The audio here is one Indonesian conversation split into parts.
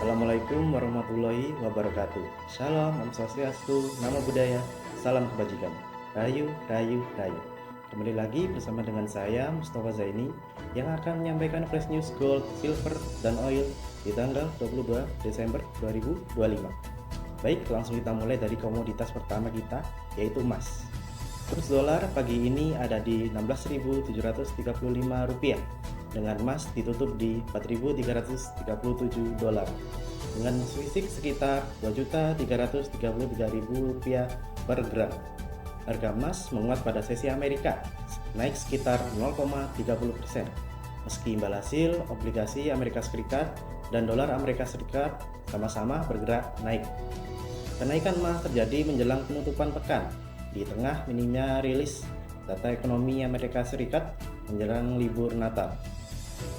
Assalamualaikum warahmatullahi wabarakatuh. Shalom, Om Swastiastu, Namo Buddhaya, salam kebajikan. Rayu, rayu, rayu. Kembali lagi bersama dengan saya, Mustafa Zaini, yang akan menyampaikan flash news gold, silver, dan oil di tanggal 22 Desember 2025. Baik, langsung kita mulai dari komoditas pertama kita, yaitu emas. Kurs dolar pagi ini ada di Rp16.735, dengan emas ditutup di Rp4.337, dengan selisih sekitar Rp2.333.000 per gram. Harga emas menguat pada sesi Amerika, naik sekitar 0,30%, meski imbal hasil obligasi Amerika Serikat dan dolar Amerika Serikat sama-sama bergerak naik. Kenaikan emas terjadi menjelang penutupan pekan, di tengah minimnya rilis data ekonomi Amerika Serikat menjelang libur Natal.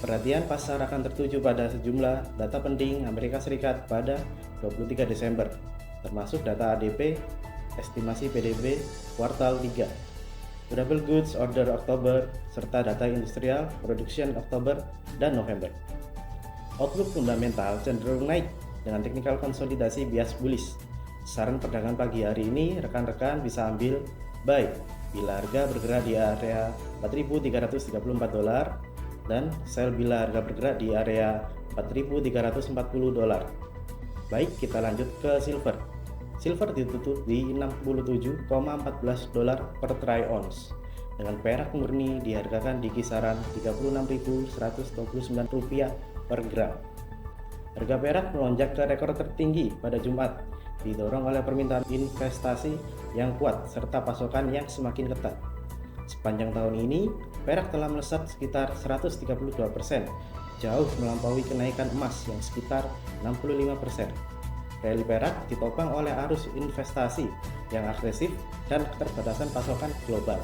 Perhatian pasar akan tertuju pada sejumlah data penting Amerika Serikat pada 23 Desember, termasuk data ADP, estimasi PDB kuartal 3, durable goods order Oktober, serta data industrial production Oktober dan November. Outlook fundamental cenderung naik dengan teknikal konsolidasi bias bullish. Saran perdagangan pagi hari ini rekan-rekan bisa ambil buy bila harga bergerak di area $4.334 dan sell bila harga bergerak di area $4.340. Baik, kita lanjut ke silver. Silver ditutup di $67,14 per troy ounce, dengan perak murni dihargakan di kisaran Rp36.129 per gram. Harga perak melonjak ke rekor tertinggi pada Jumat, didorong oleh permintaan investasi yang kuat serta pasokan yang semakin ketat. Sepanjang tahun ini, perak telah melesat sekitar 132%, jauh melampaui kenaikan emas yang sekitar 65%. Rally perak ditopang oleh arus investasi yang agresif dan keterbatasan pasokan global.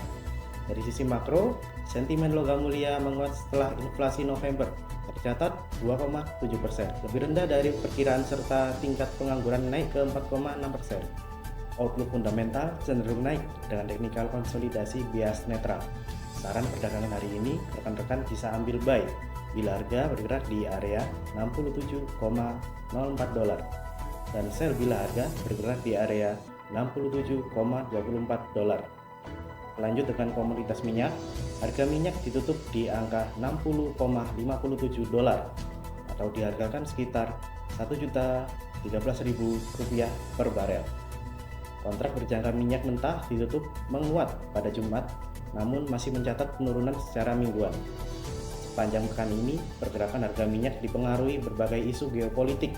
Dari sisi makro, sentimen logam mulia menguat setelah inflasi November tercatat 2,7%, lebih rendah dari perkiraan serta tingkat pengangguran naik ke 4,6%. Outlook fundamental cenderung naik dengan teknikal konsolidasi bias netral. Saran perdagangan hari ini, rekan-rekan bisa ambil buy bila harga bergerak di area $67,04 dan sell bila harga bergerak di area $67,24. Lanjut dengan komoditas minyak, harga minyak ditutup di angka $60,57 atau dihargakan sekitar Rp1.013.000 per barel. Kontrak berjangka minyak mentah ditutup menguat pada Jumat, namun masih mencatat penurunan secara mingguan. Sepanjang pekan ini, pergerakan harga minyak dipengaruhi berbagai isu geopolitik,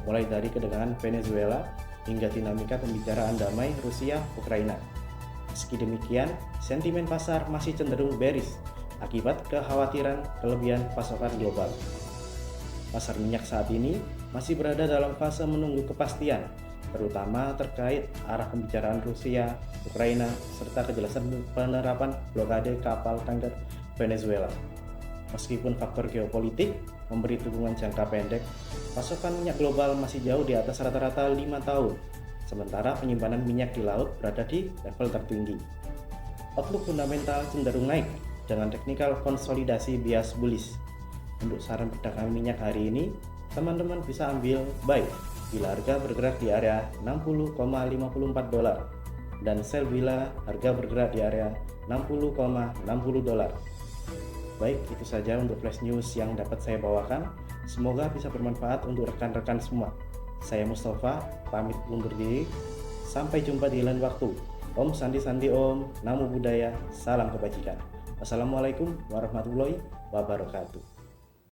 mulai dari kedatangan Venezuela hingga dinamika pembicaraan damai Rusia-Ukraina. Meski demikian, sentimen pasar masih cenderung bearish akibat kekhawatiran kelebihan pasokan global. Pasar minyak saat ini masih berada dalam fase menunggu kepastian, terutama terkait arah pembicaraan Rusia, Ukraina, serta kejelasan penerapan blokade kapal tanker Venezuela. Meskipun faktor geopolitik memberi dukungan jangka pendek, pasokan minyak global masih jauh di atas rata-rata 5 tahun, sementara penyimpanan minyak di laut berada di level tertinggi. Outlook fundamental cenderung naik dengan teknikal konsolidasi bias bullish. Untuk saran perdagangan minyak hari ini, teman-teman bisa ambil buy bila harga bergerak di area $60,54 dan sell bila harga bergerak di area $60,60. Baik, itu saja untuk flash news yang dapat saya bawakan. Semoga bisa bermanfaat untuk rekan-rekan semua. Saya Mustafa, pamit undur diri. Sampai jumpa di lain waktu. Om Santi Santi Om, Namo Buddhaya, salam kebajikan. Wassalamualaikum warahmatullahi wabarakatuh.